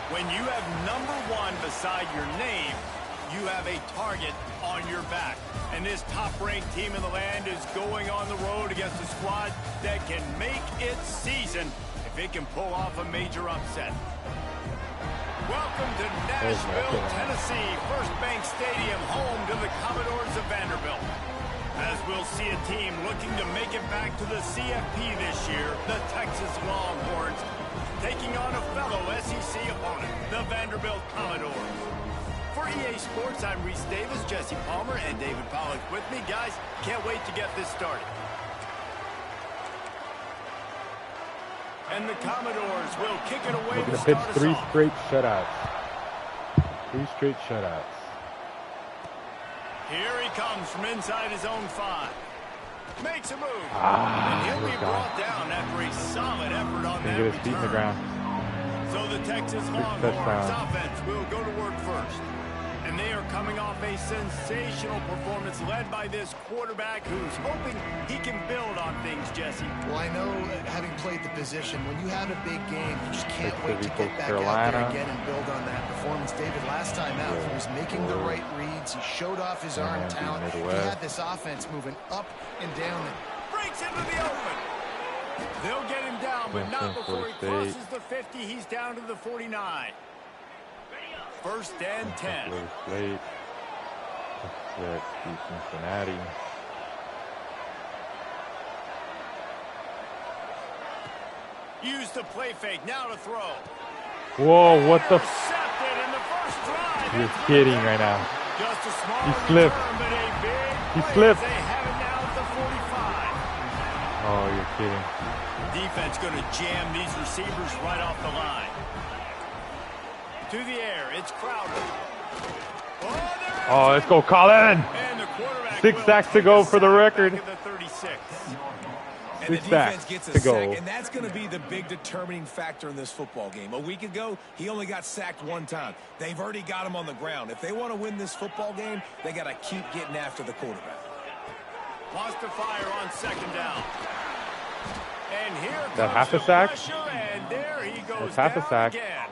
When you have number 1 beside your name, you have a target on your back. And this top-ranked team in the land is going on the road against a squad that can make its season if it can pull off a major upset. Welcome to Nashville, Tennessee, First Bank Stadium, home to the Commodores of Vanderbilt. As we'll see a team looking to make it back to the CFP this year, the Texas Longhorns, taking on a fellow SEC opponent, the Vanderbilt Commodores. For EA Sports, I'm Reese Davis, Jesse Palmer, and David Pollack with me. Guys, can't wait to get this started. And the Commodores will kick it away to start us off. 3 straight shutouts. 3 straight shutouts. Here he comes from inside his own 5. Makes a move. And he'll be brought down after a solid effort on that get his feet in the ground. So the Texas Longhorns offense will go to work first. And they are coming off a sensational performance led by this quarterback who's hoping he can build on things, Jesse. Well, I know, having played the position, when you have a big game, you just can't wait to get back out there again and build on that performance. David, last time out, he was making the right reads. He showed off his arm talent. He had this offense moving up and down. Breaks into the open. They'll get him down, but not before he crosses the 50. He's down to the 49. First and 10. Late. Cincinnati. Use the play fake. Now to throw. Whoa, what the Intercepted in the first drive. You're kidding right now. Just a small He slipped. return, but a big He play slipped. as they have it now at the 45. Oh, you're kidding. Defense going to jam these receivers right off the line. To the air, it's Crowder. Oh, let's go, Colin. 6 sacks to go for the record. And the defense gets a to go. sack, and that's going to be the big determining factor in this football game. A week ago, he only got sacked 1 time. They've already got him on the ground. If they want to win this football game, they got to keep getting after the quarterback. Wants to fire on 2nd down. And here That comes half a the sack? pressure, and there he goes That's half a down sack. again.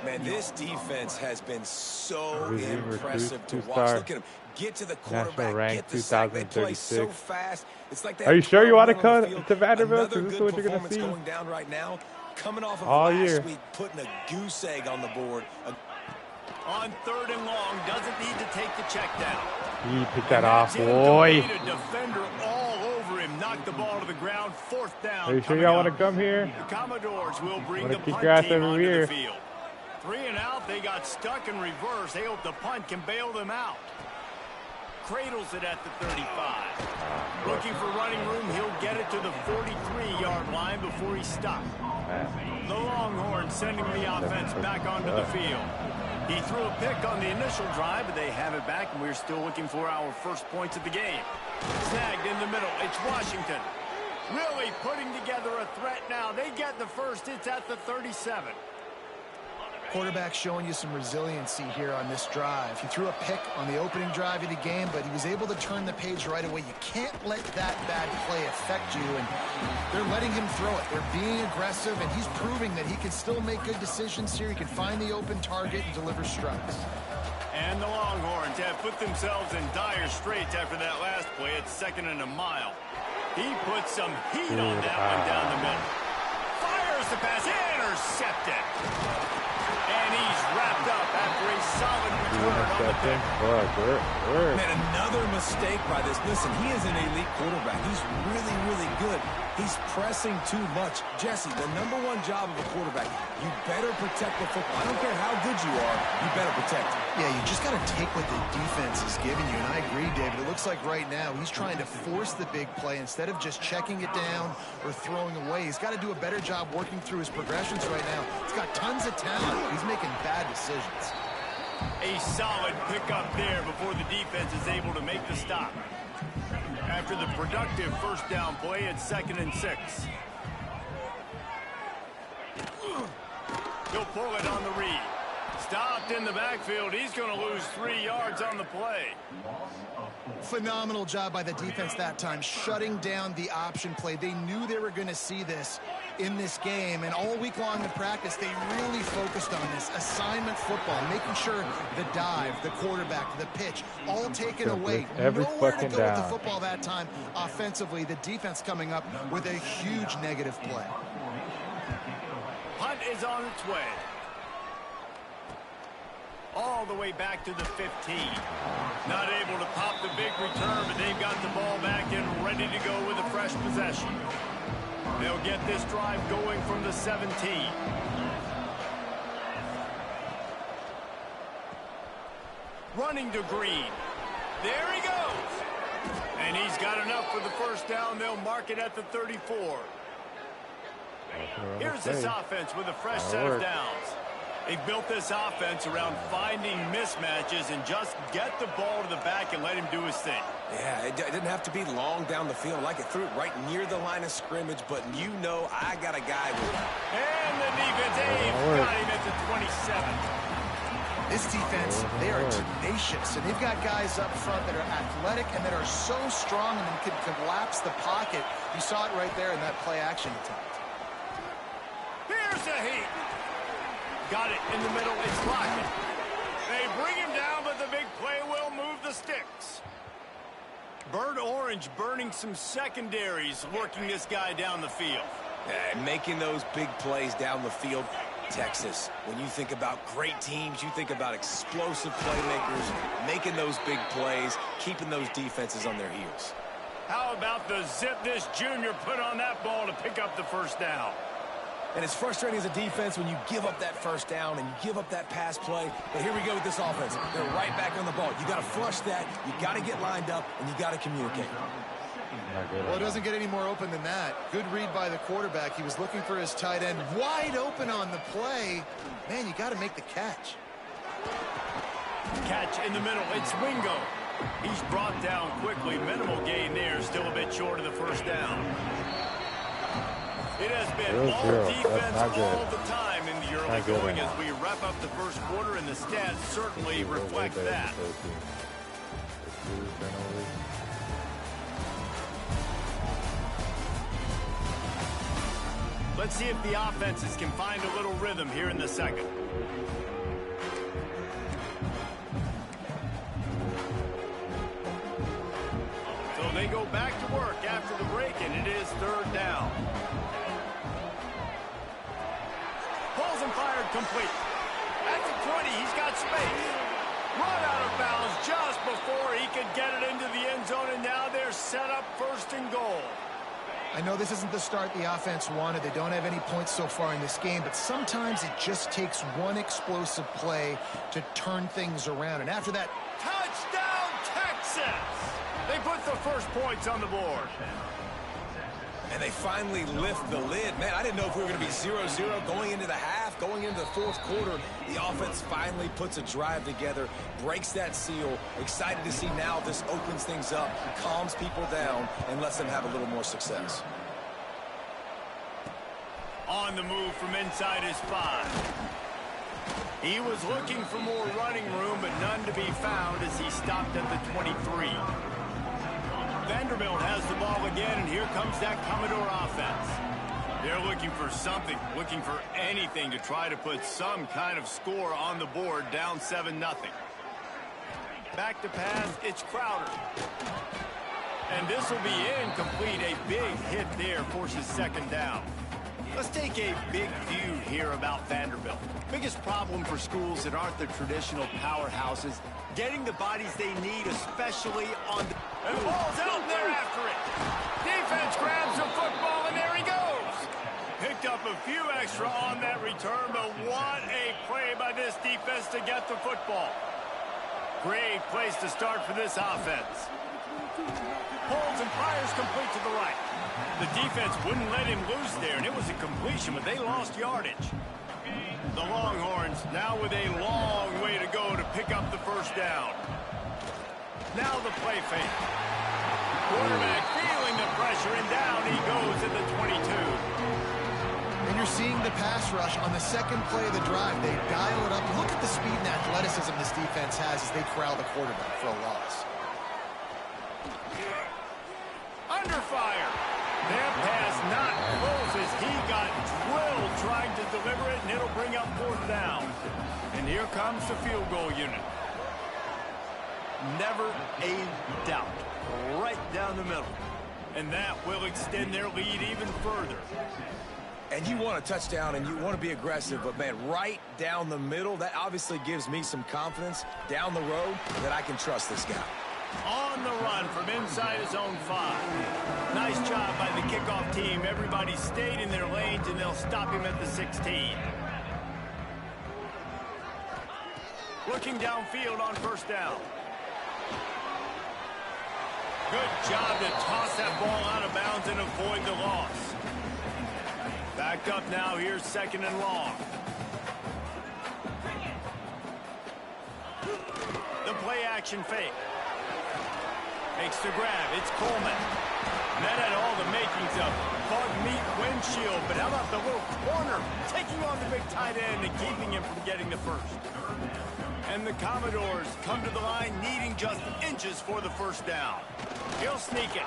Man, this defense has been so Receiver, impressive to watch. two-star. Look at him. Get to the National quarterback, rank get the sack. They play so 2036. fast. It's like they Are you have sure you want to 12 men on the cut field. to Vanderbilt? Another This is good what you're going to performance see going down right now. Coming off of all last year. week, putting a goose egg on the board. On 3rd and long, doesn't need to take the check down. He picked that off, boy. A defender all over him, knocked the ball to the ground. 4th down. Are you sure y'all want to come here? The Commodores will bring Wanna the kick punt your ass team every onto year. the field. 3 and out, they got stuck in reverse. They hope the punt can bail them out. Cradles it at the 35. Looking for running room, he'll get it to the 43-yard line before he stopped. The Longhorns sending the offense back onto the field. He threw a pick on the initial drive, but they have it back, and we're still looking for our first points of the game. Snagged in the middle. It's Washington. Really putting together a threat now. They get the first. It's at the 37. Quarterback showing you some resiliency here on this drive. He threw a pick on the opening drive of the game, but he was able to turn the page right away. You can't let that bad play affect you, and they're letting him throw it. They're being aggressive, and he's proving that he can still make good decisions here. He can find the open target and deliver strikes. And the Longhorns have put themselves in dire straits after that last play. It's 2nd and a mile. He puts some heat on that one down the middle. Fires the pass, intercepted. And he's wrapped up after a solid return on the pick. Man, another mistake by this. Listen, he is an elite quarterback. He's really, really good. He's pressing too much. Jesse, the #1 job of a quarterback, you better protect the football. I don't care how good you are, you better protect it. Yeah, you just got to take what the defense is giving you, and I agree, David. It looks like right now he's trying to force the big play instead of just checking it down or throwing away. He's got to do a better job working through his progressions right now. He's got tons of talent. He's making bad decisions. A solid pickup there before the defense is able to make the stop. After the productive first down play, it's 2nd and 6. He'll pull it on the read. Stopped Trapped in the backfield. He's going to lose 3 yards on the play. Phenomenal job by the defense that time, shutting down the option play. They knew they were going to see this in this game, and all week long in practice, they really focused on this assignment football, making sure the dive, the quarterback, the pitch, all taken away. Nowhere to go with the football that time offensively. The defense coming up with a huge negative play. Punt is on its way. All the way back to the 15. Not able to pop the big return, but they've got the ball back and ready to go with a fresh possession. They'll get this drive going from the 17. Running to Green. There he goes. And he's got enough for the first down. They'll mark it at the 34. Here's this offense with a fresh set of downs. They've built this offense around finding mismatches and just get the ball to the back and let him do his thing. Yeah, it didn't have to be long down the field. Like it threw it right near the line of scrimmage, but you know I got a guy with it. And the defense, got him at the 27. This defense, they are tenacious, and they've got guys up front that are athletic and that are so strong and can collapse the pocket. You saw it right there in that play-action attempt. Here's a heat. Got it in the middle. It's Lockett. They bring him down, but the big play will move the sticks. Bird Orange burning some secondaries, working this guy down the field. Yeah, making those big plays down the field. Texas, when you think about great teams, you think about explosive playmakers, making those big plays, keeping those defenses on their heels. How about the zip this junior put on that ball to pick up the first down? And it's frustrating as a defense when you give up that first down and you give up that pass play. But here we go with this offense. They're right back on the ball. You got to flush that. You got to get lined up, and you got to communicate. Well, it doesn't get any more open than that. Good read by the quarterback. He was looking for his tight end. Wide open on the play. Man, you got to make the catch. Catch in the middle. It's Wingo. He's brought down quickly. Minimal gain there. Still a bit short of the first down. It has been all defense all the time in the early going as we wrap up the first quarter, and the stats certainly reflect that. Let's see if the offenses can find a little rhythm here in the second. So they go back to work after the break, and it is third down. Pulls and fired complete. At the 20, he's got space. Run out of bounds just before he could get it into the end zone, and now they're set up first and goal. I know this isn't the start the offense wanted. They don't have any points so far in this game, but sometimes it just takes one explosive play to turn things around. And after that, touchdown, Texas! They put the first points on the board. And they finally lift the lid. Man, I didn't know if we were going to be 0-0 going into the half, going into the fourth quarter. The offense finally puts a drive together, breaks that seal. Excited to see now this opens things up, calms people down, and lets them have a little more success. On the move from inside his 5. He was looking for more running room, but none to be found as he stopped at the 23. Vanderbilt has the ball again, and here comes that Commodore offense. They're looking for something, looking for anything to try to put some kind of score on the board, down 7-0. Back to pass, it's Crowder. And this will be incomplete. A big hit there forces second down. Let's take a big view here about Vanderbilt. Biggest problem for schools that aren't the traditional powerhouses, getting the bodies they need, especially on the... And the ball's out, and they're after it. Defense grabs the football, and there he goes. Picked up a few extra on that return, but what a play by this defense to get the football. Great place to start for this offense. Pulls and fires complete to the right. The defense wouldn't let him loose there, and it was a completion, but they lost yardage. The Longhorns now with a long way to go to pick up the first down. Now the play fake. Quarterback feeling the pressure, and down he goes at the 22. And you're seeing the pass rush on the second play of the drive. They dial it up. Look at the speed in that defense has is they corral the quarterback for a loss. Under fire. That pass not close as he got drilled trying to deliver it, and it'll bring up 4th down. And here comes the field goal unit. Never a doubt. Right down the middle. And that will extend their lead even further. And you want a touchdown and you want to be aggressive, but, man, right down the middle, that obviously gives me some confidence down the road that I can trust this guy. On the run from inside his own 5. Nice job by the kickoff team. Everybody stayed in their lanes, and they'll stop him at the 16. Looking downfield on 1st down. Good job to toss that ball out of bounds and avoid the loss. Backed up now. Here's 2nd and long. The play action fake. Makes the grab. It's Coleman. And that had all the makings of bug meat windshield. But how about the little corner taking on the big tight end and keeping him from getting the first? And the Commodores come to the line needing just inches for the 1st down. He'll sneak it.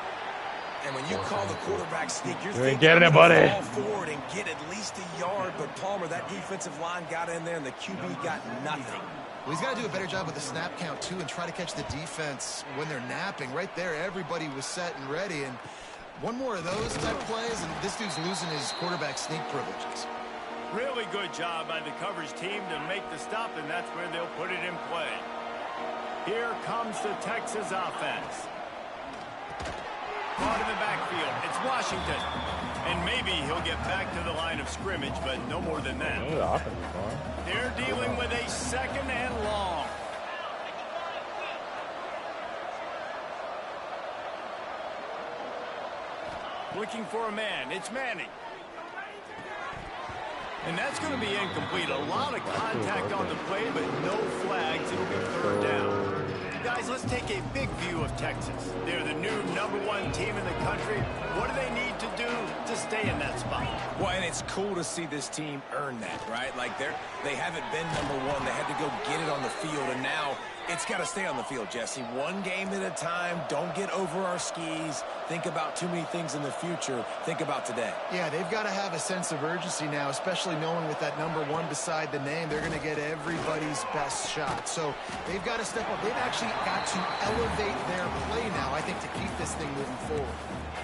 And when you call the quarterback sneak, you're You ain't thinking getting it, buddy. fall forward and get at least a yard. But Palmer, that defensive line got in there, and the QB got nothing. Well, he's got to do a better job with the snap count, too, and try to catch the defense when they're napping. Right there, everybody was set and ready. And one more of those type plays, and this dude's losing his quarterback sneak privileges. Really good job by the coverage team to make the stop, and that's where they'll put it in play. Here comes the Texas offense. Caught in the backfield. It's Washington. And maybe he'll get back to the line of scrimmage, but no more than that. They're dealing with a 2nd and long. Looking for a man. It's Manning. And that's going to be incomplete. A lot of contact on the play, but no flags. It'll be 3rd down. Guys, let's take a big view of Texas. They're the new #1 team in the country. What do they need to do to stay in that spot? Well, and it's cool to see this team earn that, right? Like they haven't been #1. They had to go get it on the field, and now it's got to stay on the field, Jesse. One game at a time. Don't get over our skis. Think about too many things in the future. Think about today. Yeah, they've got to have a sense of urgency now, especially knowing with that #1 beside the name, they're going to get everybody's best shot. So they've got to step up. They've actually got to elevate their play now, I think, to keep this thing moving forward.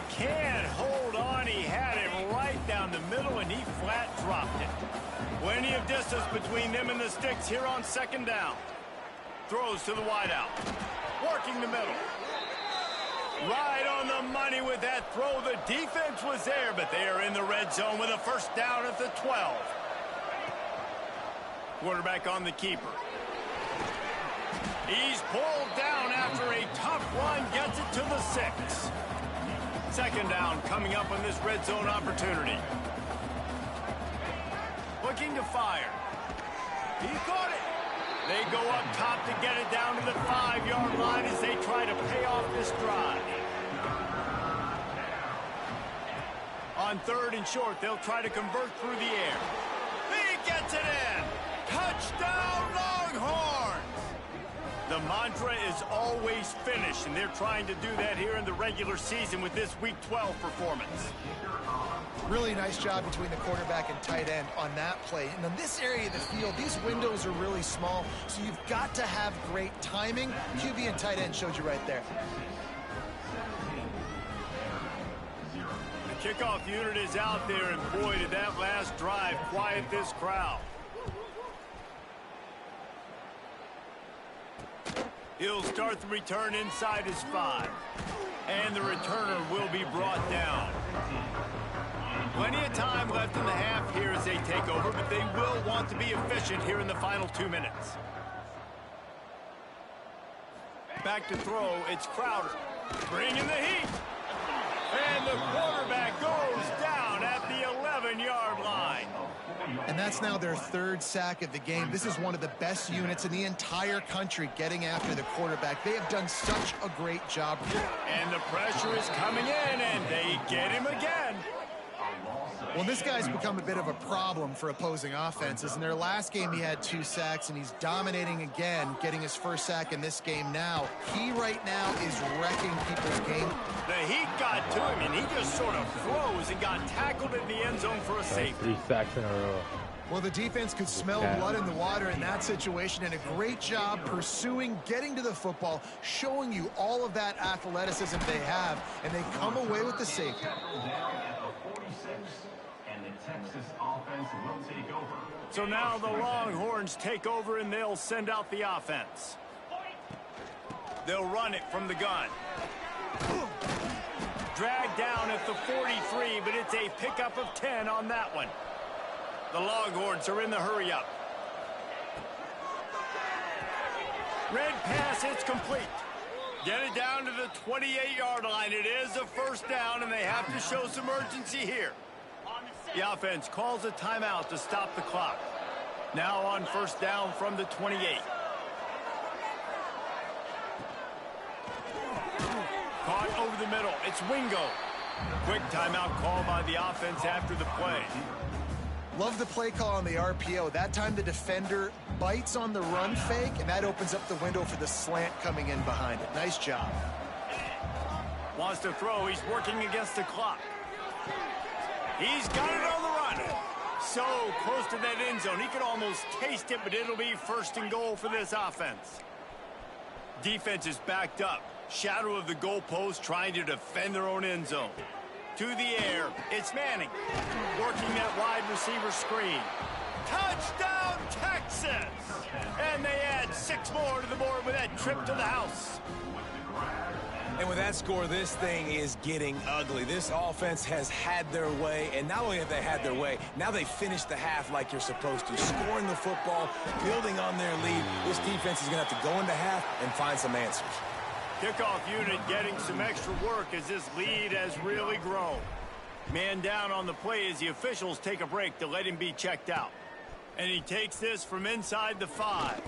Can't hold on. He had it right down the middle, and he flat dropped it. Plenty of distance between them and the sticks here on 2nd down. Throws to the wideout. Working the middle. Right on the money with that throw. The defense was there, but they are in the red zone with a 1st down at the 12. Quarterback on the keeper. He's pulled down after a tough run. Gets it to the 6. 2nd down coming up on this red zone opportunity. Looking to fire. He caught it. They go up top to get it down to the 5-yard line as they try to pay off this drive. On 3rd and short, they'll try to convert through the air. He gets it in. Touchdown, Longhorns! The mantra is always finish, and they're trying to do that here in the regular season with this Week 12 performance. Really nice job between the quarterback and tight end on that play. And in this area of the field, these windows are really small, so you've got to have great timing. QB and tight end showed you right there. The kickoff unit is out there, and boy, did that last drive quiet this crowd. He'll start the return inside his 5. And the returner will be brought down. Plenty of time left in the half here as they take over, but they will want to be efficient here in the final 2 minutes. Back to throw, it's Crowder. Bringing the heat. And the quarterback goes down at the 11-yard line. And that's now their 3rd sack of the game. This is one of the best units in the entire country getting after the quarterback. They have done such a great job. And the pressure is coming in, and they get him again. Well, this guy's become a bit of a problem for opposing offenses. In their last game, he had 2 sacks, and he's dominating again, getting his first sack in this game now. He right now is wrecking people's game. The heat got to him, and he just sort of froze and got tackled in the end zone for a safety. 3 sacks in a row. Well, the defense could smell blood in the water in that situation, and a great job pursuing, getting to the football, showing you all of that athleticism they have, and they come away with the safety. So now the Longhorns take over, and they'll send out the offense. They'll run it from the gun. Dragged down at the 43, but it's a pickup of 10 on that one. The Longhorns are in the hurry-up. Red pass, it's complete. Get it down to the 28-yard line. It is a first down, and they have to show some urgency here. The offense calls a timeout to stop the clock. Now on first down from the 28. Caught over the middle. It's Wingo. Quick timeout call by the offense after the play. Love the play call on the RPO. That time the defender bites on the run fake, and that opens up the window for the slant coming in behind it. Nice job. Wants to throw. He's working against the clock. He's got it on the run. So close to that end zone. He could almost taste it, but it'll be first and goal for this offense. Defense is backed up. Shadow of the goalpost, trying to defend their own end zone. To the air, it's Manning. Working that wide receiver screen. Touchdown, Texas! And they add 6 more to the board with that trip to the house. And with that score, this thing is getting ugly. This offense has had their way, and not only have they had their way, now they finished the half like you're supposed to. Scoring the football, building on their lead. This defense is going to have to go into half and find some answers. Kickoff unit getting some extra work as this lead has really grown. Man down on the play as the officials take a break to let him be checked out. And he takes this from inside the 5.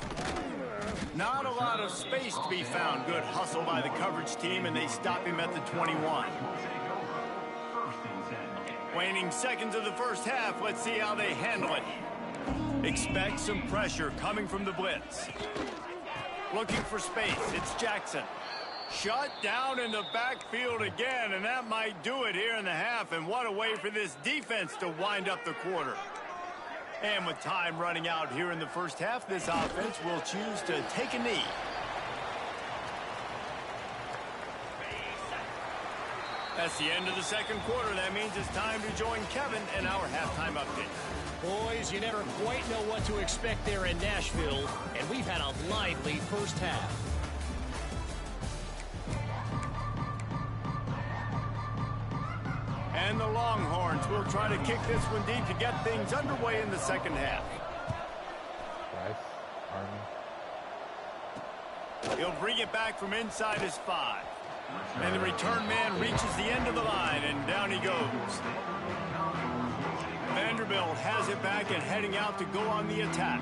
Not a lot of space to be found. Good hustle by the coverage team, and they stop him at the 21. Waning seconds of the first half. Let's see how they handle it. Expect some pressure coming from the blitz. Looking for space. It's Jackson. Shut down in the backfield again, and that might do it here in the half. And what a way for this defense to wind up the quarter. And with time running out here in the first half, this offense will choose to take a knee. That's the end of the second quarter. That means it's time to join Kevin in our halftime update. Boys, you never quite know what to expect there in Nashville, and we've had a lively first half. And the Longhorns will try to kick this one deep to get things underway in the second half. He'll bring it back from inside his 5. And the return man reaches the end of the line, and down he goes. Vanderbilt has it back and heading out to go on the attack.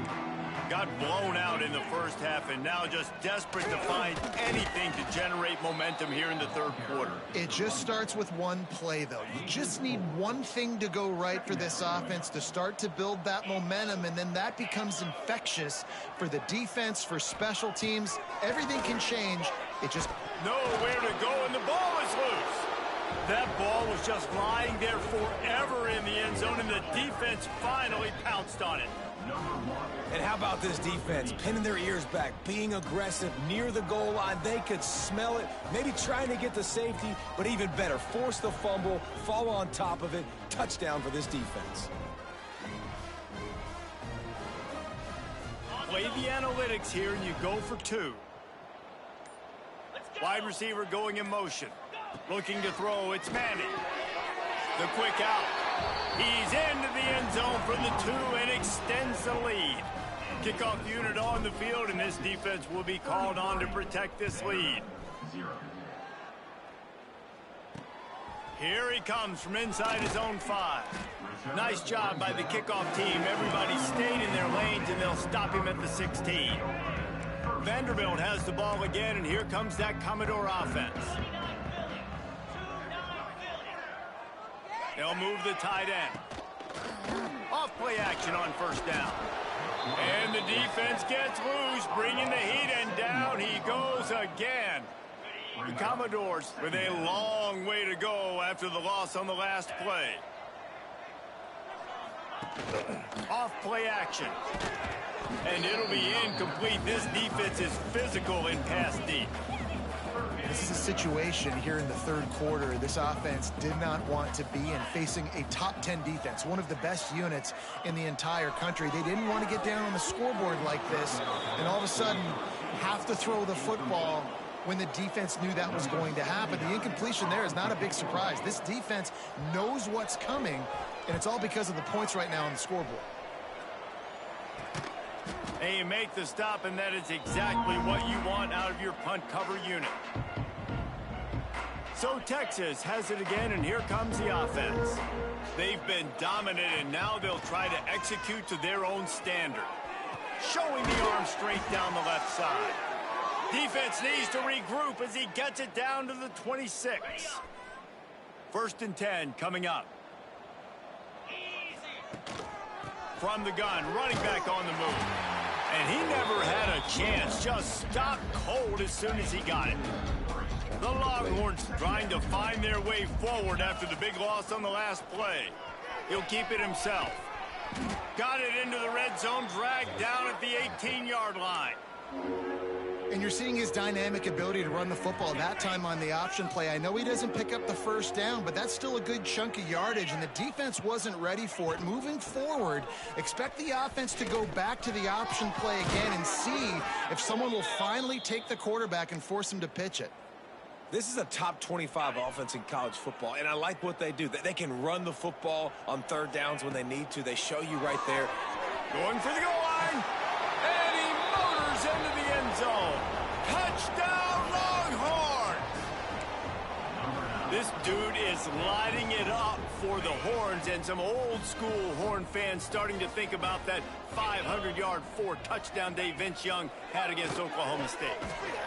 Got blown out in the first half, and now just desperate to find anything to generate momentum here in the third quarter. It just starts with one play, though. You just need one thing to go right for this offense to start to build that momentum, and then that becomes infectious for the defense, for special teams. Everything can change. It just... Nowhere to go, and the ball is loose. That ball was just lying there forever in the end zone, and the defense finally pounced on it. And how about this defense? Pinning their ears back, being aggressive near the goal line. They could smell it, maybe trying to get the safety, but even better, force the fumble, fall on top of it. Touchdown for this defense. Play the analytics here, and you go for 2. Wide receiver going in motion. Looking to throw, it's Manning. The quick out. He's into the end zone for the 2 and extends the lead. Kickoff unit on the field, and this defense will be called on to protect this lead. Here he comes from inside his own 5. Nice job by the kickoff team. Everybody stayed in their lanes, and they'll stop him at the 16. Vanderbilt has the ball again, and here comes that Commodore offense. They'll move the tight end. play action on first down. And the defense gets loose, bringing the heat, and down he goes again. The Commodores with a long way to go after the loss on the last play. Off play action. And it'll be incomplete. This defense is physical in pass deep. This is a situation here in the third quarter this offense did not want to be in, facing a top 10 defense, one of the best units in the entire country. They didn't want to get down on the scoreboard like this, and all of a sudden have to throw the football when the defense knew that was going to happen. The incompletion there is not a big surprise. This defense knows what's coming, and it's all because of the points right now on the scoreboard. And you make the stop, and that is exactly what you want out of your punt cover unit. So Texas has it again, and here comes the offense. They've been dominant, and now they'll try to execute to their own standard. Showing the arm strength down the left side. Defense needs to regroup as he gets it down to the 26. 1st and 10 coming up. From the gun, running back on the move. And he never had a chance, just stopped cold as soon as he got it. The Longhorns trying to find their way forward after the big loss on the last play. He'll keep it himself. Got it into the red zone, dragged down at the 18-yard line. And you're seeing his dynamic ability to run the football, that time on the option play. I know he doesn't pick up the first down, but that's still a good chunk of yardage, and the defense wasn't ready for it. Moving forward, expect the offense to go back to the option play again and see if someone will finally take the quarterback and force him to pitch it. This is a top 25 offense in college football, and I like what they do. They can run the football on third downs when they need to. They show you right there. Going for the goal line. And he motors into the end zone. Touchdown, Longhorns! This dude is lighting it up for the Horns, and some old-school Horn fans starting to think about that 500-yard, 4-touchdown day Vince Young had against Oklahoma State.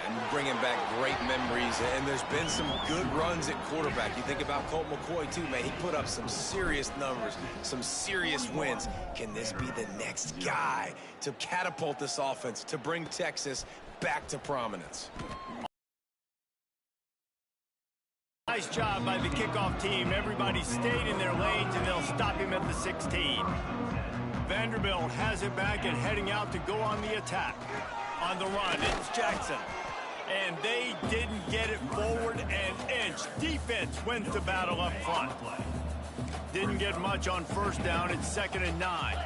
And bringing back great memories, and there's been some good runs at quarterback. You think about Colt McCoy, too, man. He put up some serious numbers, some serious wins. Can this be the next guy to catapult this offense, to bring Texas back to prominence? Nice job by the kickoff team. Everybody stayed in their lanes, and they'll stop him at the 16. Vanderbilt has it back and heading out to go on the attack. On the run, it's Jackson. And they didn't get it forward an inch. Defense wins the battle up front. Didn't get much on first down. It's 2nd and 9.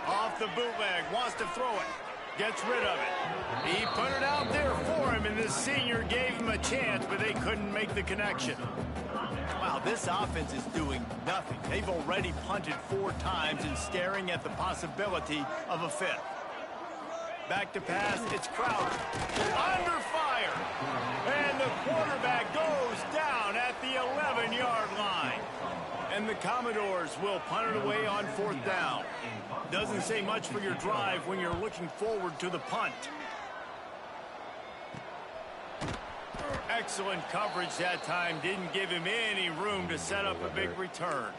Off the bootleg, wants to throw it. Gets rid of it. He put it out there for him, and the senior gave him a chance, but they couldn't make the connection. Wow, this offense is doing nothing. They've already punted 4 times and staring at the possibility of a 5th. Back to pass, it's Crowder. Under fire. And the quarterback goes down at the 11-yard line. And the Commodores will punt it away on 4th down. Doesn't say much for your drive when you're looking forward to the punt. Excellent coverage that time. Didn't give him any room to set up a big return.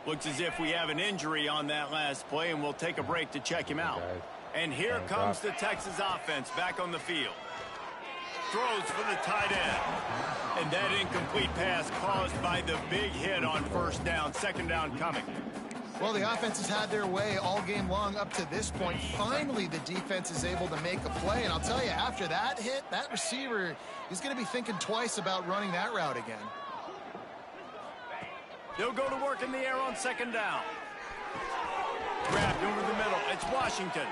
Looks as if we have an injury on that last play, and we'll take a break to check him out. And here comes the Texas offense back on the field. Throws for the tight end. And that incomplete pass caused by the big hit on first down. 2nd down coming. Well, the offense has had their way all game long up to this point. Finally, the defense is able to make a play. And I'll tell you, after that hit, that receiver is going to be thinking twice about running that route again. They'll go to work in the air on 2nd down. Grabbed over the middle. It's Washington.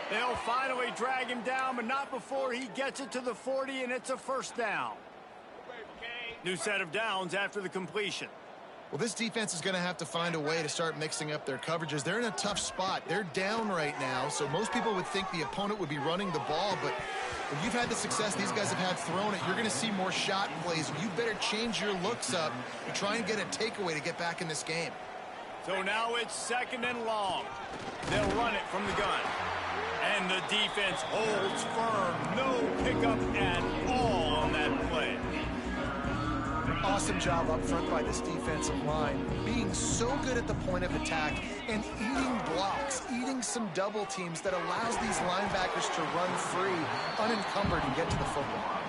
They'll finally drag him down, but not before he gets it to the 40, and it's a 1st down. New set of downs after the completion. Well, this defense is going to have to find a way to start mixing up their coverages. They're in a tough spot. They're down right now, so most people would think the opponent would be running the ball, but if you've had the success these guys have had throwing it, you're going to see more shot plays. You better change your looks up and try and get a takeaway to get back in this game. So now it's 2nd and long. They'll run it from the gun. And the defense holds firm. No pickup at all on that play. Awesome job up front by this defensive line, being so good at the point of attack and eating blocks, eating some double teams that allows these linebackers to run free, unencumbered, and get to the football.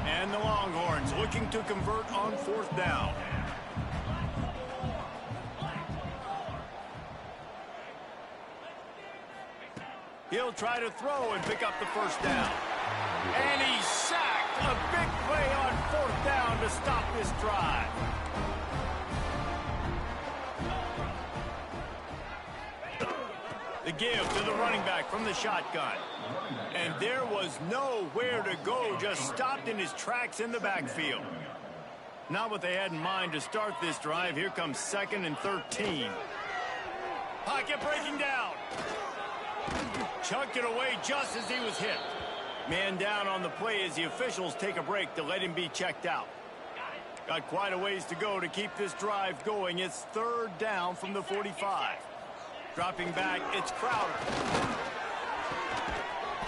And the Longhorns looking to convert on 4th down. He'll try to throw and pick up the 1st down. And he's sacked. A big play on 4th down to stop this drive. The give to the running back from the shotgun. And there was nowhere to go, just stopped in his tracks in the backfield. Not what they had in mind to start this drive. Here comes 2nd and 13. Pocket breaking down. Chucked it away just as he was hit. Man down on the play as the officials take a break to let him be checked out. Got quite a ways to go to keep this drive going. It's 3rd down from the 45. Dropping back, it's Crowder.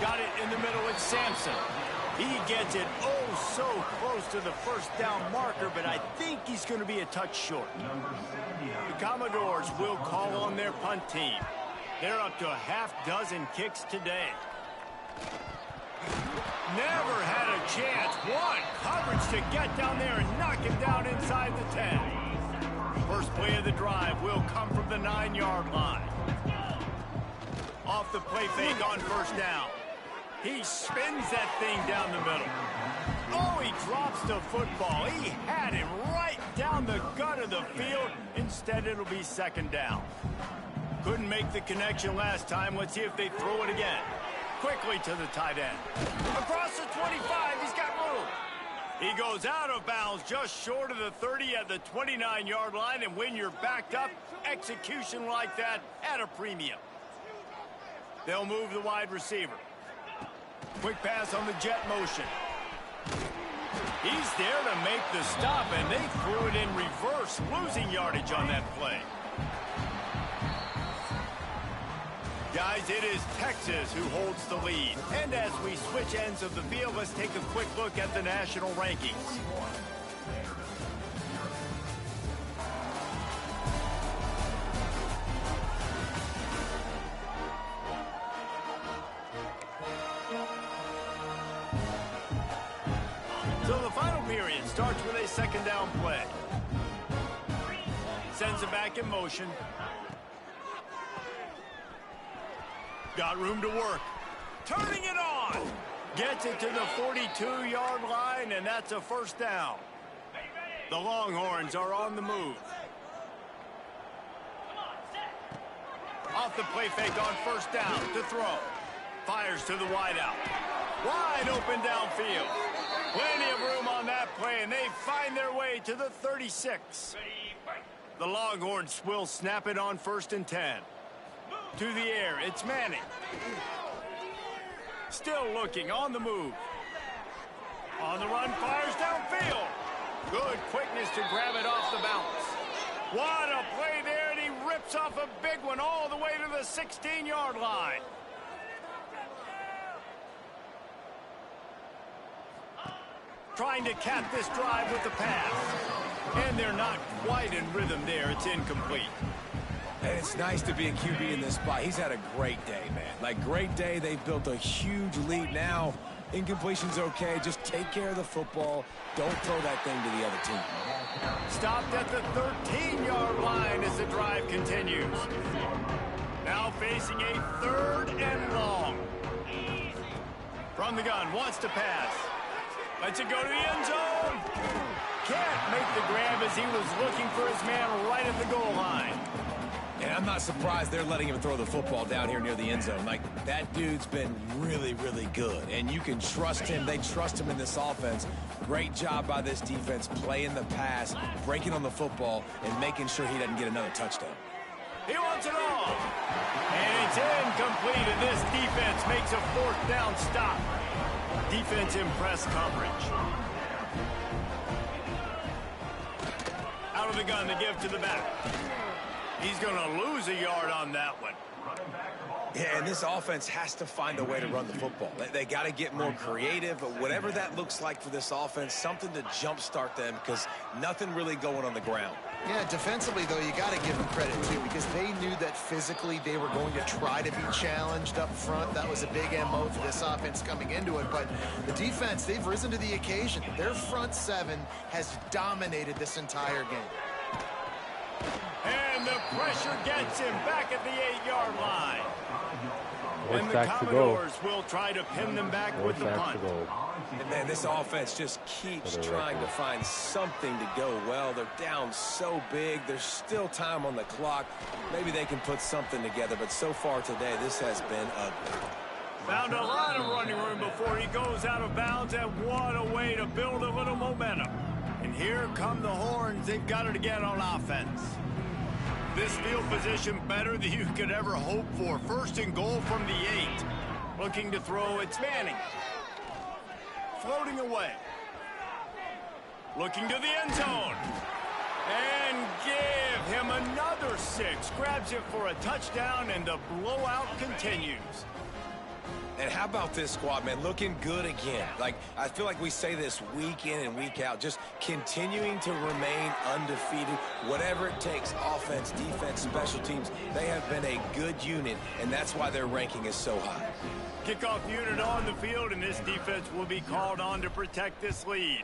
Got it in the middle, it's Sampson. He gets it oh so close to the 1st down marker, but I think he's going to be a touch short. The Commodores will call on their punt team. They're up to a half-dozen kicks today. Never had a chance. One coverage to get down there and knock him down inside the 10. First play of the drive will come from the 9-yard line. Off the play fake on 1st down. He spins that thing down the middle. Oh, he drops the football. He had him right down the gut of the field. Instead, it'll be 2nd down. Couldn't make the connection last time. Let's see if they throw it again. Quickly to the tight end. Across the 25, he's got room. He goes out of bounds just short of the 30 at the 29-yard line, and when you're backed up, execution like that at a premium. They'll move the wide receiver. Quick pass on the jet motion. He's there to make the stop, and they threw it in reverse, losing yardage on that play. Guys, it is Texas who holds the lead. And as we switch ends of the field, let's take a quick look at the national rankings. So the final period starts with a 2nd down play. Sends it back in motion. Got room to work. Turning it on. Gets it to the 42-yard line, and that's a 1st down. The Longhorns are on the move. Off the play fake on 1st down to throw. Fires to the wideout. Wide open downfield. Plenty of room on that play, and they find their way to the 36. The Longhorns will snap it on 1st and 10. To the air, it's Manning. Still looking, on the move. On the run, fires downfield. Good quickness to grab it off the bounce. What a play there, and he rips off a big one all the way to the 16-yard line. Trying to cap this drive with the pass. And they're not quite in rhythm there. It's incomplete. And it's nice to be a QB in this spot. He's had a great day, man. Like, great day. They've built a huge lead now. Incompletion's okay. Just take care of the football. Don't throw that thing to the other team. Stopped at the 13-yard line as the drive continues. Now facing a 3rd and long. From the gun, wants to pass. Lets it go to the end zone. Can't make the grab as he was looking for his man right at the goal line. And I'm not surprised they're letting him throw the football down here near the end zone. Like, that dude's been really, really good. And you can trust him. They trust him in this offense. Great job by this defense playing the pass, breaking on the football, and making sure he doesn't get another touchdown. He wants it all. And it's incomplete, and this defense makes a 4th down stop. Defense in press coverage. Out of the gun to give to the back. He's going to lose a yard on that one. Yeah, and this offense has to find a way to run the football. They got to get more creative, but whatever that looks like for this offense, something to jumpstart them because nothing really going on the ground. Yeah, defensively, though, you got to give them credit, too, because they knew that physically they were going to try to be challenged up front. That was a big MO for this offense coming into it. But the defense, they've risen to the occasion. Their front seven has dominated this entire game. And the pressure gets him back at the 8-yard line. And the Back to go. Commodores will try to pin them back with the punt. And man, this offense just keeps trying to find something to go well. They're down so big. There's still time on the clock. Maybe they can put something together, but so far today, this has been ugly. Found a lot of running room before he goes out of bounds, and what a way to build a little momentum. And here come the Horns. They've got it again on offense. This field position better than you could ever hope for. First and goal from the 8. Looking to throw, it's Manning. Floating away. Looking to the end zone. And give him another 6. Grabs it for a touchdown, and the blowout continues. And how about this squad, man? Looking good again. Like, I feel like we say this week in and week out, just continuing to remain undefeated. Whatever it takes, offense, defense, special teams, they have been a good unit, and that's why their ranking is so high. Kickoff unit on the field, and this defense will be called on to protect this lead.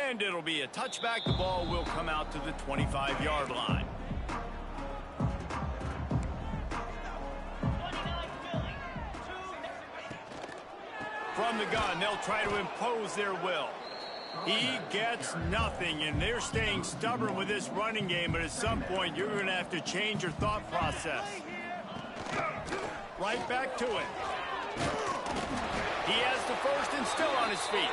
And it'll be a touchback. The ball will come out to the 25-yard line. From the gun, they'll try to impose their will. He gets nothing, and they're staying stubborn with this running game, but at some point, you're going to have to change your thought process. Right back to it. He has the first and still on his feet.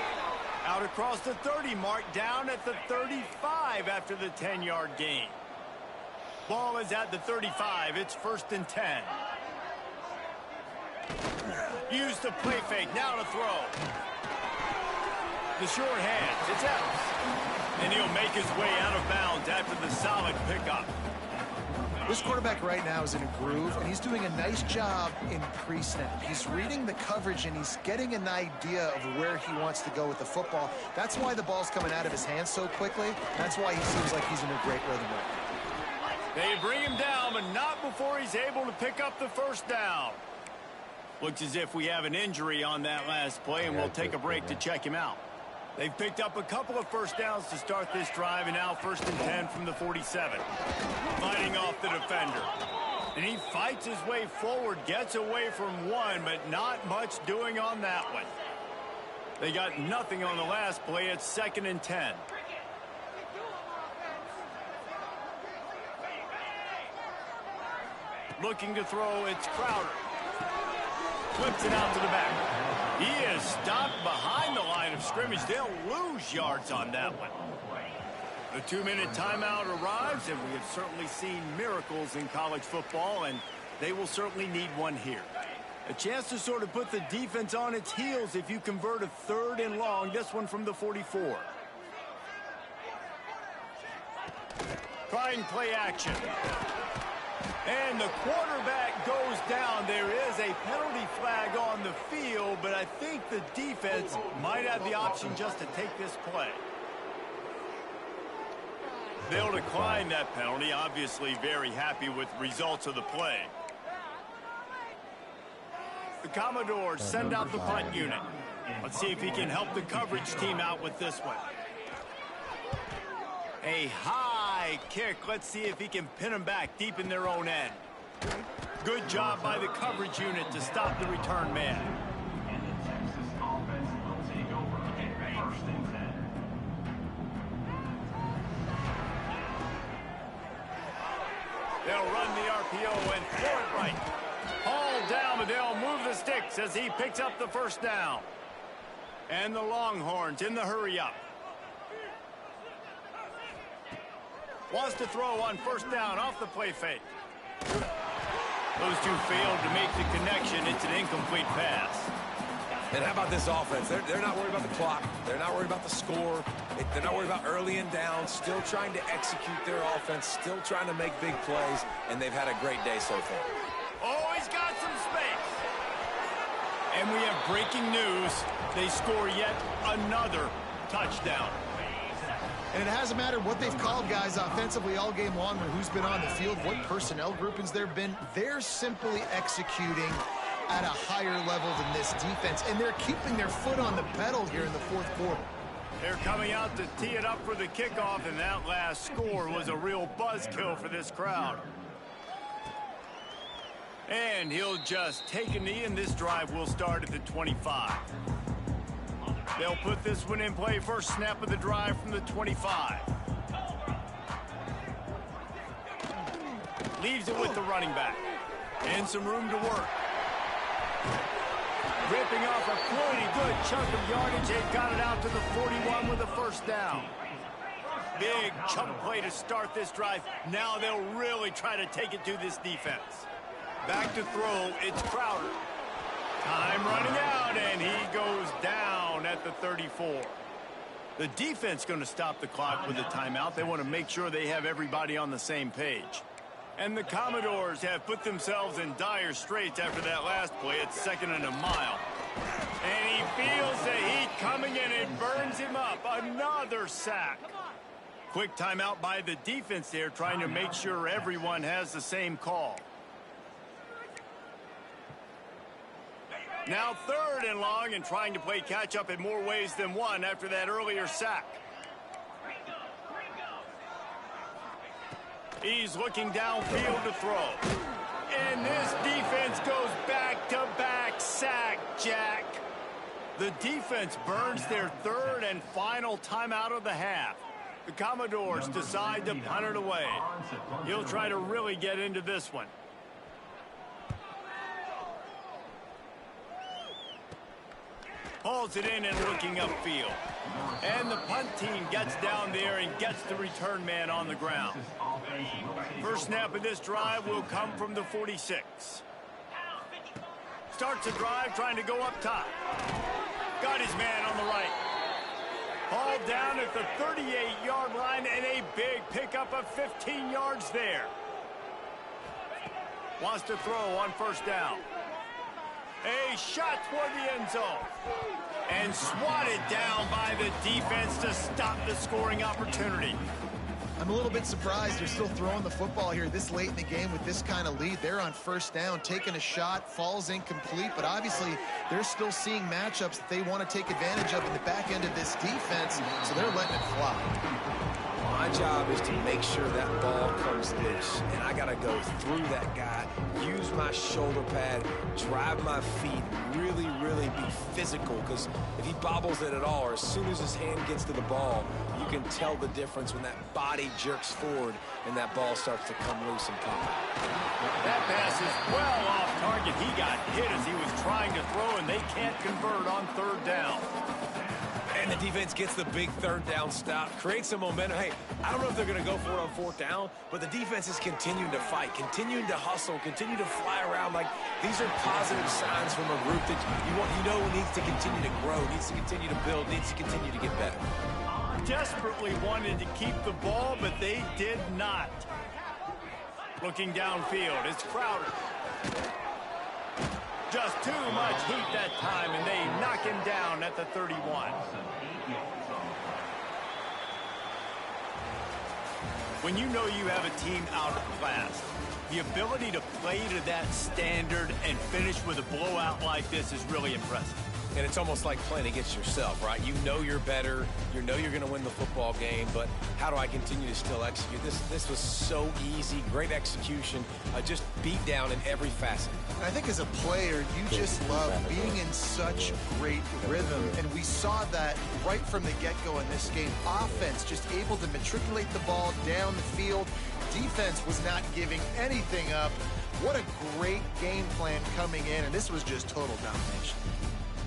Out across the 30 mark, down at the 35 after the 10-yard gain. Ball is at the 35. It's 1st and 10. Use the play fake, now to throw. The short hands, it's out. And he'll make his way out of bounds after the solid pickup. This quarterback right now is in a groove, and he's doing a nice job in pre-snap. He's reading the coverage, and he's getting an idea of where he wants to go with the football. That's why the ball's coming out of his hands so quickly. That's why he seems like he's in a great rhythm right now. They bring him down, but not before he's able to pick up the first down. Looks as if we have an injury on that last play, and we'll take a break to check him out. They've picked up a couple of first downs to start this drive, and now 1st and 10 from the 47. Fighting off the defender. And he fights his way forward, gets away from one, but not much doing on that one. They got nothing on the last play. It's 2nd and 10. Looking to throw, it's Crowder. Flips it out to the back. He is stopped behind the line of scrimmage. They'll lose yards on that one. The 2-minute timeout arrives, and we have certainly seen miracles in college football, and they will certainly need one here. A chance to sort of put the defense on its heels if you convert a 3rd and long, this one from the 44. Trying play action. And the quarterback goes down. There is a penalty flag on the field, but I think the defense might have the option just to take this play. They'll decline that penalty. Obviously very happy with the results of the play. The Commodores send out the punt unit. Let's see if he can help the coverage team out with this one. A high kick. Let's see if he can pin them back deep in their own end. Good job by the coverage unit to stop the return man. They'll run the RPO and throw it right. Hauled down, but they'll move the sticks as he picks up the first down. And the Longhorns in the hurry-up. Wants to throw on 1st down off the play fake. Those two failed to make the connection. It's an incomplete pass. And how about this offense? They're not worried about the clock. They're not worried about the score. They're not worried about early and down. Still trying to execute their offense. Still trying to make big plays. And they've had a great day so far. Oh, he's got some space. And we have breaking news. They score yet another touchdown. And it hasn't mattered what they've called, guys, offensively all game long, or who's been on the field, what personnel groupings there have been. They're simply executing at a higher level than this defense, and they're keeping their foot on the pedal here in the fourth quarter. They're coming out to tee it up for the kickoff, and that last score was a real buzzkill for this crowd. And he'll just take a knee, and this drive will start at the 25. They'll put this one in play. First snap of the drive from the 25. Leaves it with the running back. And some room to work. Ripping off a pretty good chunk of yardage. They've got it out to the 41 with a first down. Big chunk play to start this drive. Now they'll really try to take it to this defense. Back to throw. It's Crowder. Time running out, and he goes down at the 34. The defense going to stop the clock with a timeout. They want to make sure they have everybody on the same page. And the Commodores have put themselves in dire straits after that last play. It's 2nd and a mile. And he feels the heat coming, and it burns him up. Another sack. Quick timeout by the defense there, trying to make sure everyone has the same call. Now 3rd and long, and trying to play catch-up in more ways than one after that earlier sack. He's looking downfield to throw. And this defense goes back-to-back sack, Jack. The defense burns their 3rd and final timeout of the half. The Commodores decide to punt it away. He'll try to really get into this one. Hauls it in and looking upfield. And the punt team gets down there and gets the return man on the ground. First snap of this drive will come from the 46. Starts the drive trying to go up top. Got his man on the right. Hauled down at the 38-yard line, and a big pickup of 15 yards there. Wants to throw on first down. A shot toward the end zone. And swatted down by the defense to stop the scoring opportunity. I'm a little bit surprised they're still throwing the football here this late in the game with this kind of lead. They're on first down, taking a shot, falls incomplete, but obviously they're still seeing matchups that they want to take advantage of in the back end of this defense, so they're letting it fly. My job is to make sure that ball comes loose, and I got to go through that guy, use my shoulder pad, drive my feet, really, really be physical, because if he bobbles it at all, or as soon as his hand gets to the ball, you can tell the difference when that body jerks forward and that ball starts to come loose and pop out. That pass is well off target. He got hit as he was trying to throw, and they can't convert on 3rd down. And the defense gets the big 3rd down stop, creates some momentum. Hey, I don't know if they're going to go for it on 4th down, but the defense is continuing to fight, continuing to hustle, continue to fly around. Like, these are positive signs from a group that you know needs to continue to grow, needs to continue to build, needs to continue to get better. Desperately wanted to keep the ball, but they did not. Looking downfield, it's Crowder. Just too much heat that time, and they knock him down at the 31. When you know you have a team outclassed, the ability to play to that standard and finish with a blowout like this is really impressive. And it's almost like playing against yourself, right? You know you're better. You know you're going to win the football game, but how do I continue to still execute? This was so easy. Great execution. Just beat down in every facet. I think as a player, you just love being in such great rhythm, and we saw that right from the get-go in this game. Offense just able to matriculate the ball down the field. Defense was not giving anything up. What a great game plan coming in, and this was just total domination.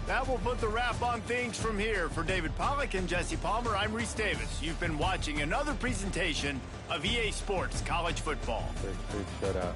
That will put the wrap on things from here. For David Pollack and Jesse Palmer, I'm Reese Davis. You've been watching another presentation of EA Sports College Football. Big shutout.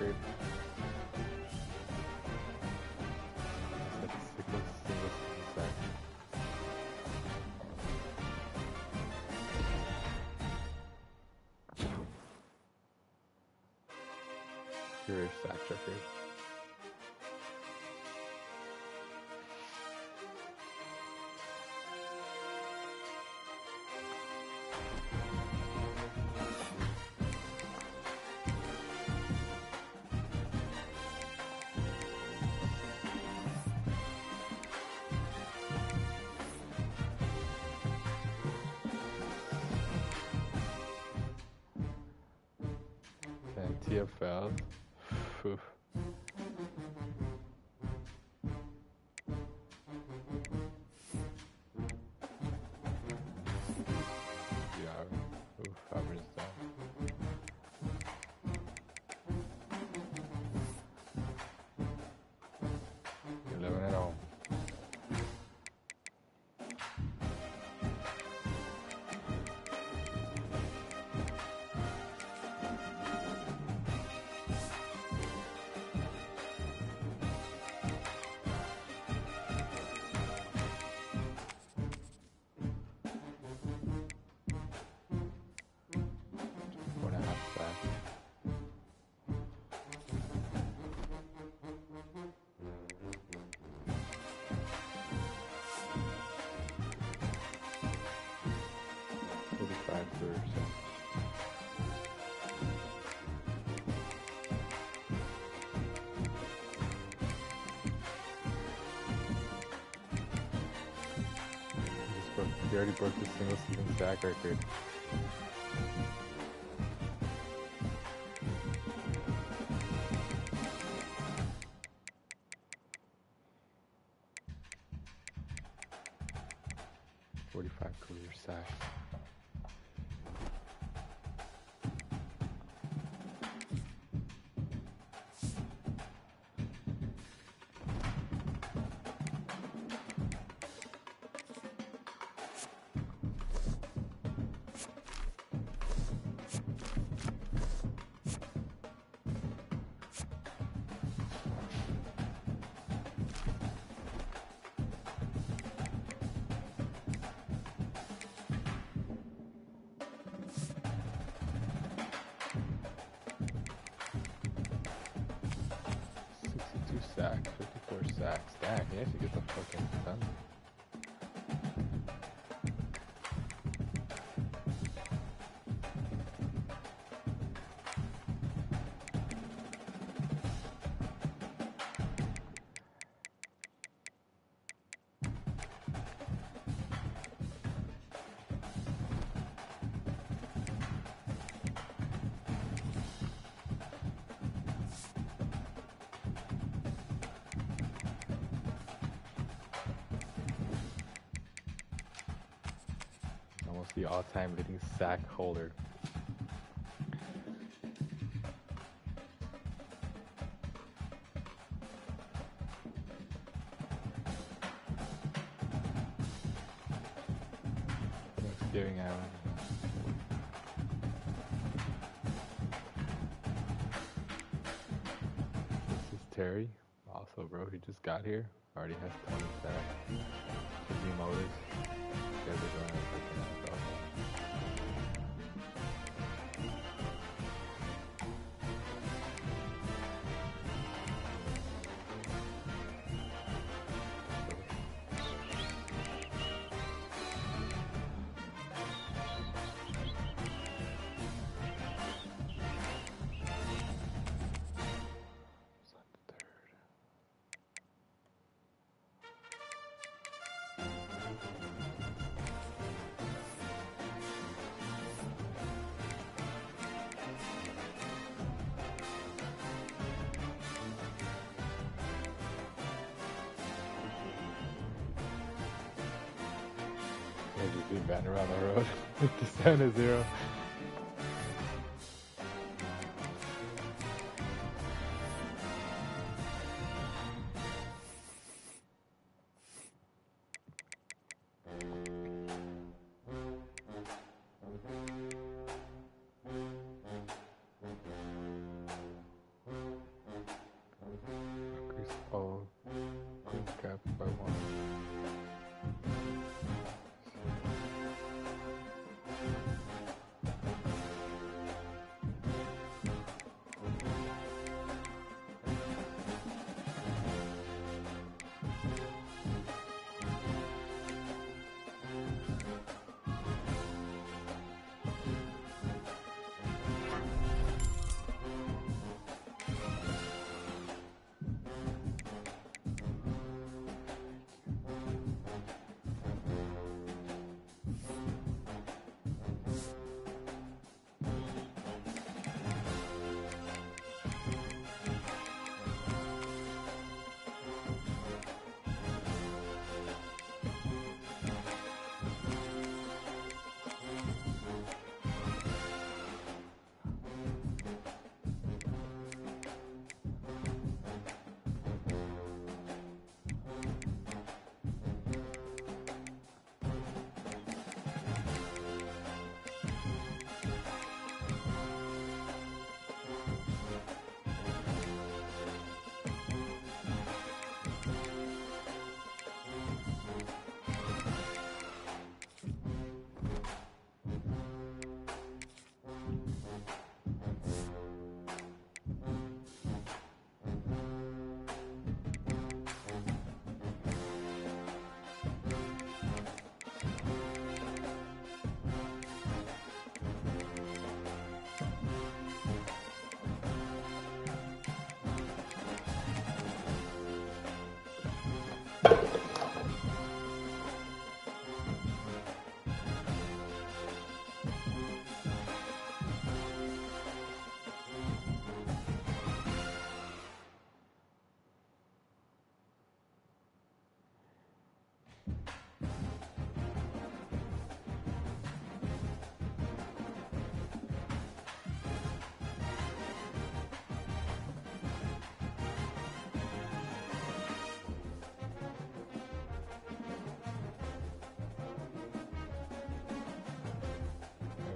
record. That's single season sack. Career sack record. TFL. Average that. You're living it all. He already broke the single season sack record. Career sacks. Sacks, 54 sacks. Dang, he actually gets a fucking ton. The all-time leading sack holder. Thanksgiving Island. This is Terry. Also, bro, he just got here. Already has 20 sacks. 50 motors. You guys are going to just be batting around the road. 57-0.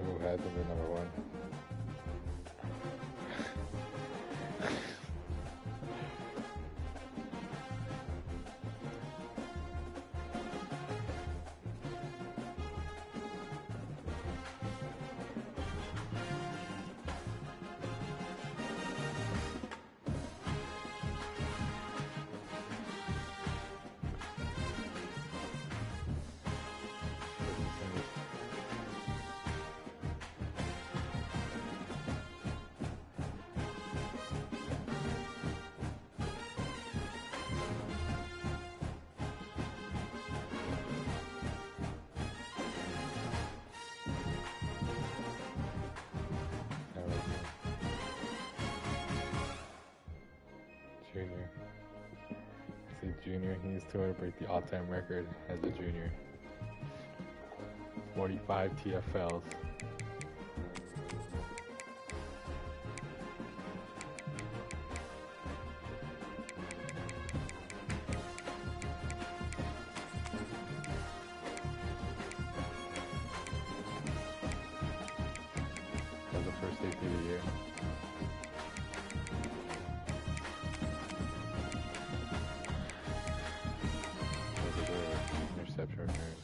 Who had them at number 1? Junior. I say junior. He needs to break the all-time record as a junior. 45 TFLs. That was the first safety of the year. Interception returns.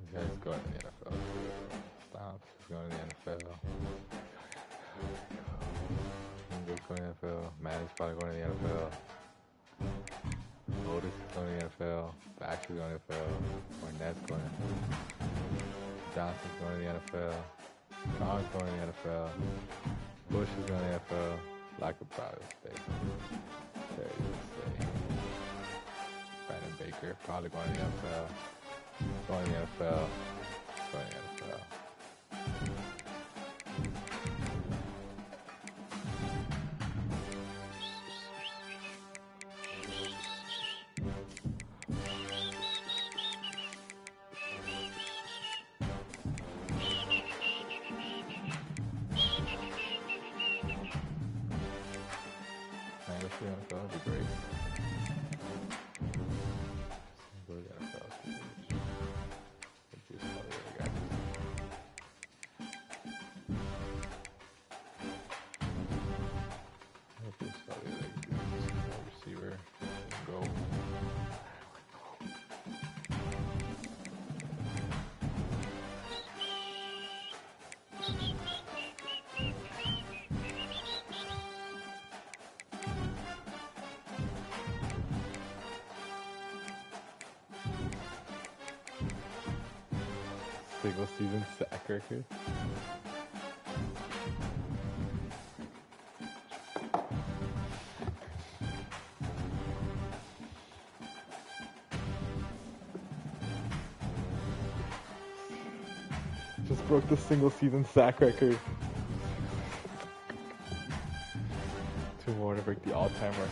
This guy's going to the NFL. Stop. He's going to the NFL. He's going to the NFL. Madden's probably going to the NFL. Otis is going to the NFL. Baxter's going to the NFL. Ornett's going to the NFL. Johnson's going to the NFL. Khan's going to the NFL. Bush is going to the NFL. Like a private state. There you say. Brandon Baker probably going to the NFL. Going to the NFL. Going to the NFL. Man, let's see the NFL. That'd be great. Go to the NFL. Receiver, go. Single season sack record. Just broke the single season sack record. 2 more to break the all-time record.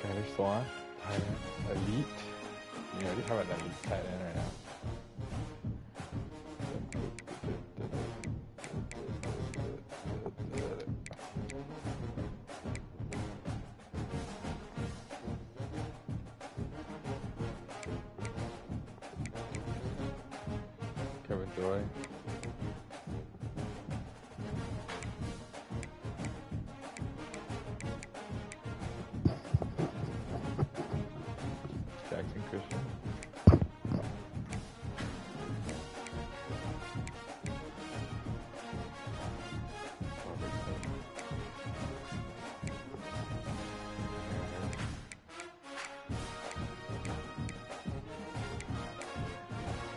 Skyler Swan, tight end, elite. You already have an elite tight end right now. Kevin Joy. Jackson Christian.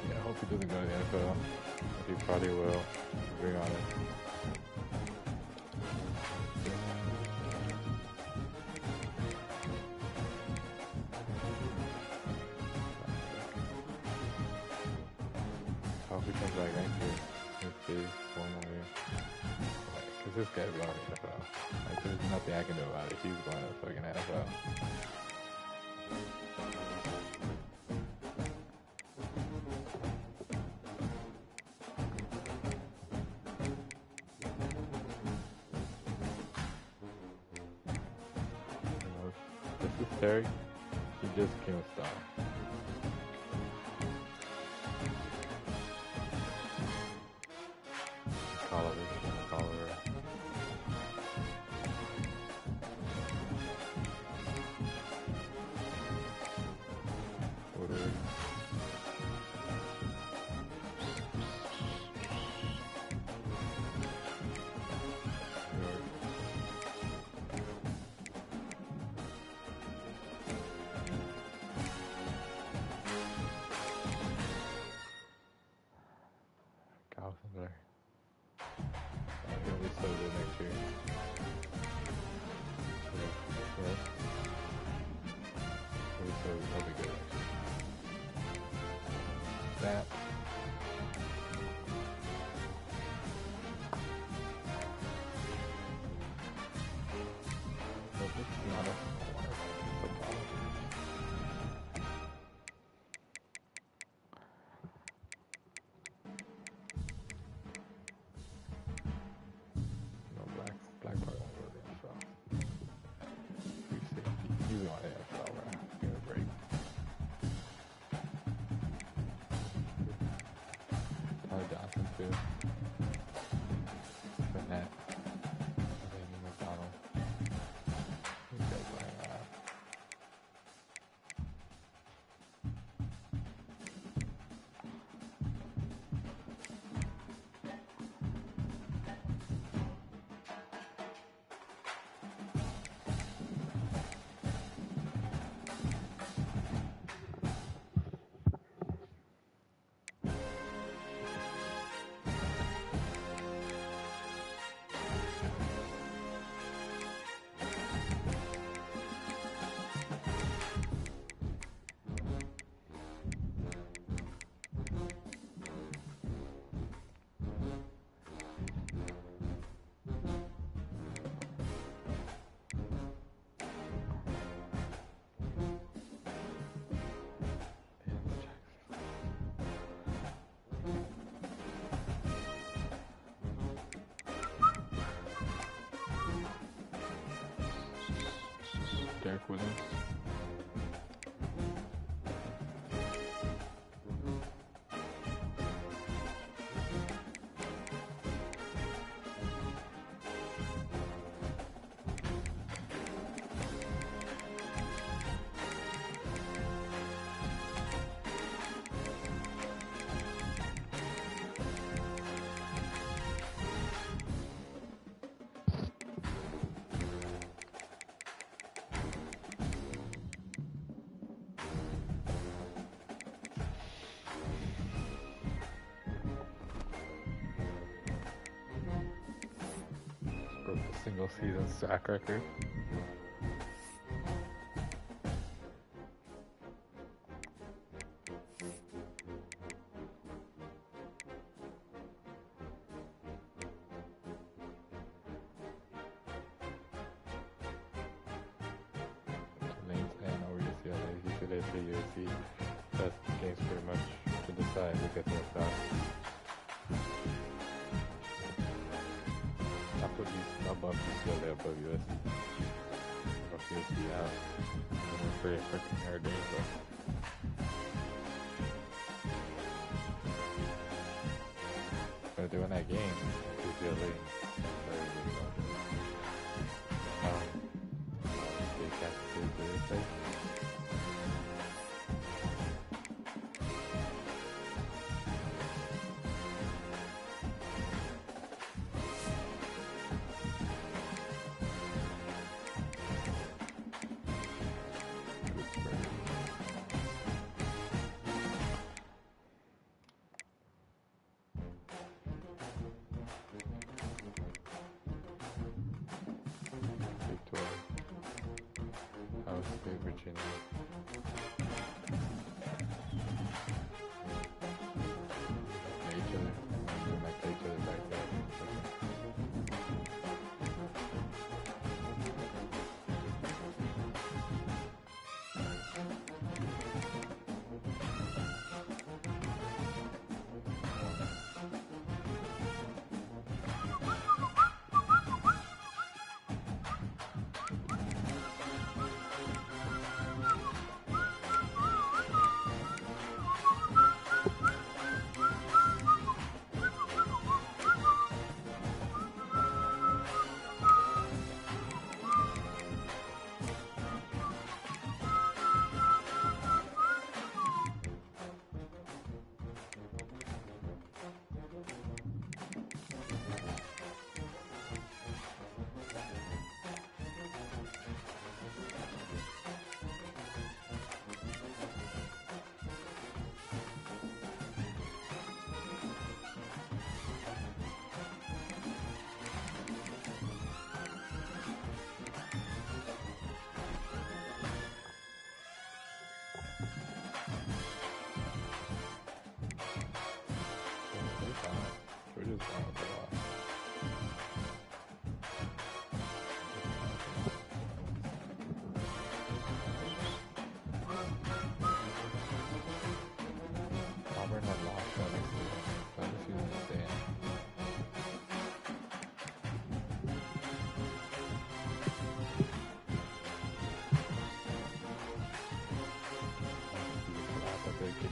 Yeah, I hope he doesn't go to the NFL. He probably will, to be honest. I hope he comes back next year. Let's see, 1 more year. Because this guy's going to the NFL. Like, there's nothing I can do about it. He's going to the fucking NFL. This is Terry. He just can't stop. Colliver. Woodward. There. He'll be so good next year. Yeah. He'll be good. That. But this is not a football. Black part won't go to the NFL. Free safety. He's going to the NFL, bro. Give me a break. Tyler Johnson, too. Burnett. Randy McDonald. These guys playing around. Derek Williams. Broke the single season sack record. Lane's and over UCLA. He should have the USC. That game's pretty much to decide who gets it back. I'll bump UCLA above USC. Above USC out. It's pretty freaking hard day, but If they win that game, UCLA. They catch the place. Virginia. Play each other. We might play each other back there.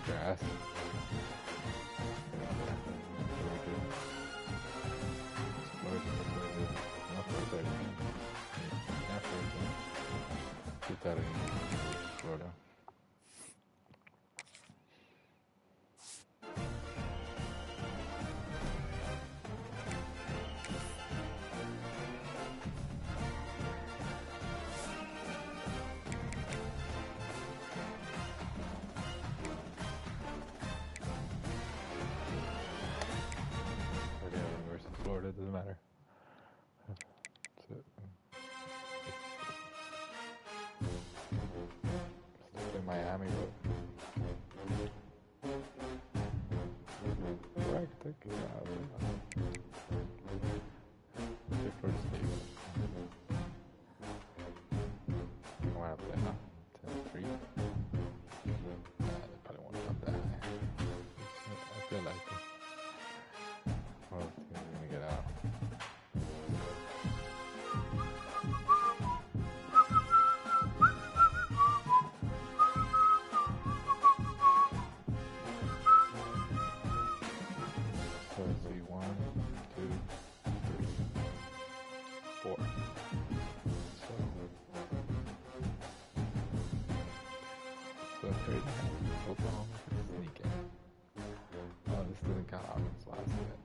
Grass. Florida. Florida, it doesn't matter. That's it. Still in Miami, but right, take it out. Take Florida State. You want to play now? 10-3. They probably won't stop that. I feel like it. Well, team's gonna get out. So let's see, 1, 2, 3, 4. So 3.5. Oklahoma can sneak in. Oh, this didn't count offense last minute.